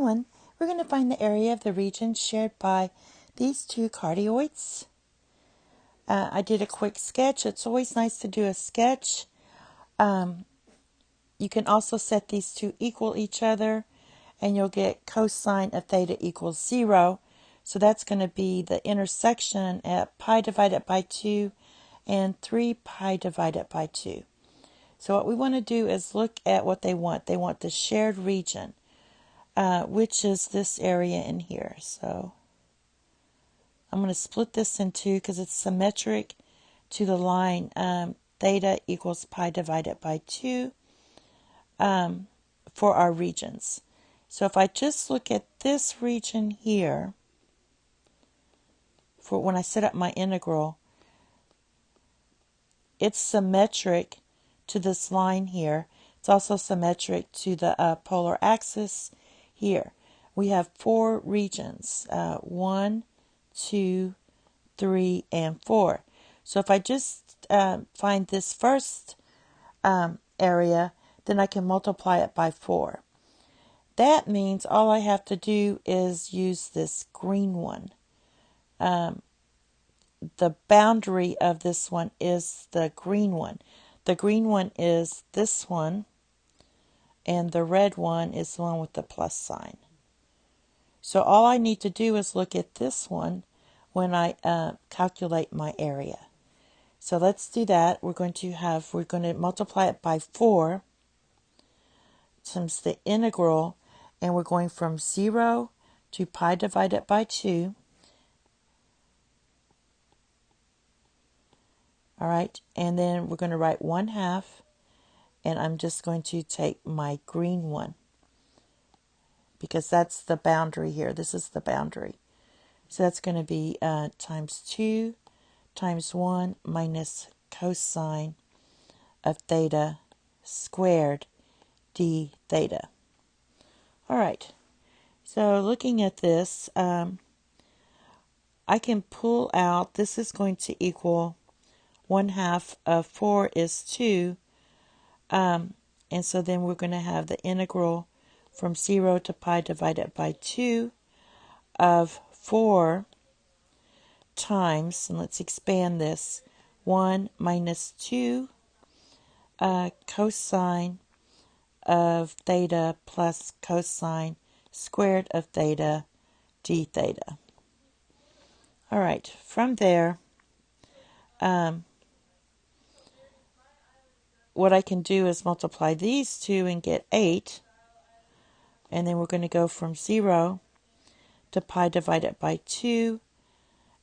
one, we're going to find the area of the region shared by these two cardioids. I did a quick sketch. It's always nice to do a sketch. You can also set these two equal each other, and you'll get cosine of theta equals 0. So that's going to be the intersection at pi divided by 2 and 3 pi divided by 2. So what we want to do is look at what they want. They want the shared region, which is this area in here. So I'm going to split this in two because it's symmetric to the line theta equals pi divided by 2 for our regions. So if I just look at this region here, for when I set up my integral, it's symmetric to this line here. It's also symmetric to the polar axis here. We have 4 regions, 1, 2, 3, and 4. So if I just find this first area, then I can multiply it by 4. That means all I have to do is use this green one. The boundary of this one is the green one. The green one is this one, and the red one is the one with the plus sign. So all I need to do is look at this one when I calculate my area. So let's do that. We're going to multiply it by 4 times the integral, and we're going from 0 to pi divided by 2. All right, and then we're going to write 1/2, and I'm just going to take my green one because that's the boundary here. This is the boundary. So that's going to be times 2 times 1 minus cosine of theta squared d theta. All right, so looking at this, I can pull out, this is going to equal 1/2 of 4 is 2. And so then we're going to have the integral from 0 to pi divided by 2 of 4 times, and let's expand this, 1 minus 2 cosine of theta plus cosine squared of theta d theta. All right, from there, what I can do is multiply these two and get 8. And then we're going to go from 0 to pi divided by 2.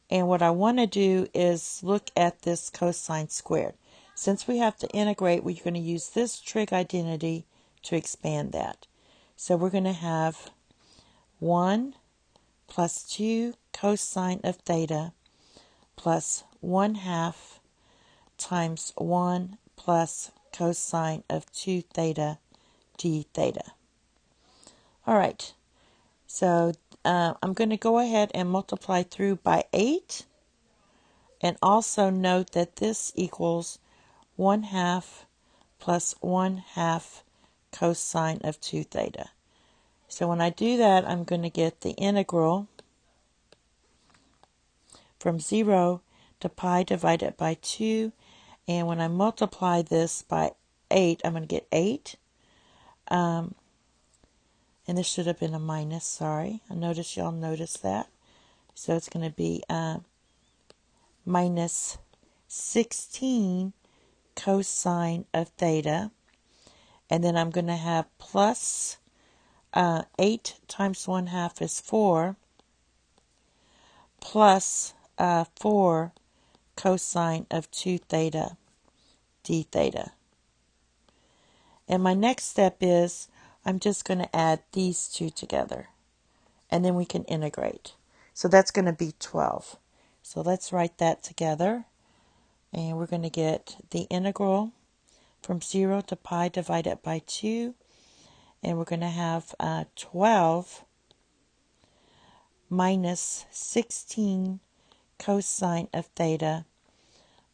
And what I want to do is look at this cosine squared. Since we have to integrate, we're going to use this trig identity to expand that. So we're going to have 1 plus 2 cosine of theta plus 1/2 times 1 plus cosine of 2 theta d theta. All right, so I'm going to go ahead and multiply through by 8, and also note that this equals 1/2 plus 1/2 cosine of 2 theta. So when I do that, I'm going to get the integral from 0 to pi divided by 2. And when I multiply this by 8, I'm going to get 8. And this should have been a minus, sorry. I noticed y'all noticed that. So it's going to be minus 16 cosine of theta. And then I'm going to have plus 8 times 1/2 is 4. Plus 4 cosine of 2 theta d theta. And my next step is I'm just going to add these two together, and then we can integrate. So that's going to be 12. So let's write that together, and we're going to get the integral from 0 to pi divided by 2, and we're going to have 12 minus 16 cosine of theta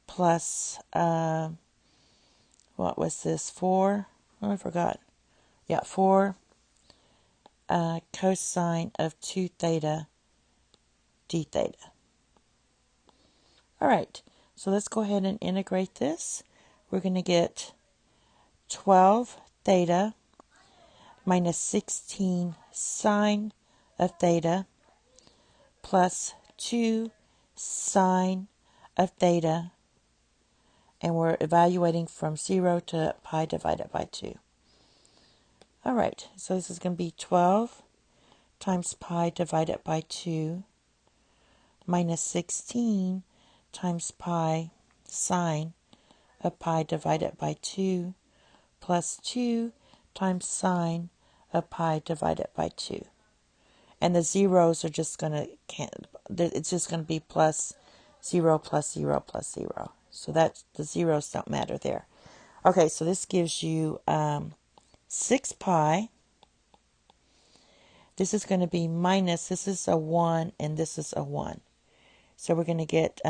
plus, what was this, 4? Oh, I forgot. Yeah, 4 cosine of 2 theta d theta. All right, so let's go ahead and integrate this. We're going to get 12 theta minus 16 sine of theta plus 2 sine of theta, and we're evaluating from 0 to pi divided by 2. All right, so this is going to be 12 times pi divided by 2 minus 16 times pi sine of pi divided by 2 plus 2 times sine of pi divided by 2. And the zeros are just going to, it's just going to be plus 0 plus 0 plus 0. So that the zeros don't matter there. Okay, so this gives you 6 pi. This is going to be minus, this is a 1 and this is a 1. So we're going to get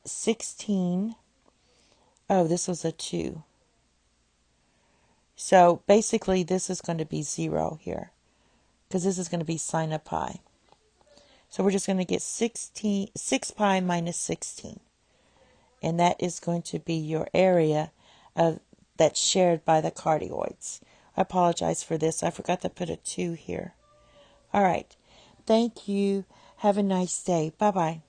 16. Oh, this was a 2. So basically this is going to be 0 here, because this is going to be sine of pi. So we're just going to get 6 pi minus 16. And that is going to be your area that's shared by the cardioids. I apologize for this. I forgot to put a 2 here. All right. Thank you. Have a nice day. Bye-bye.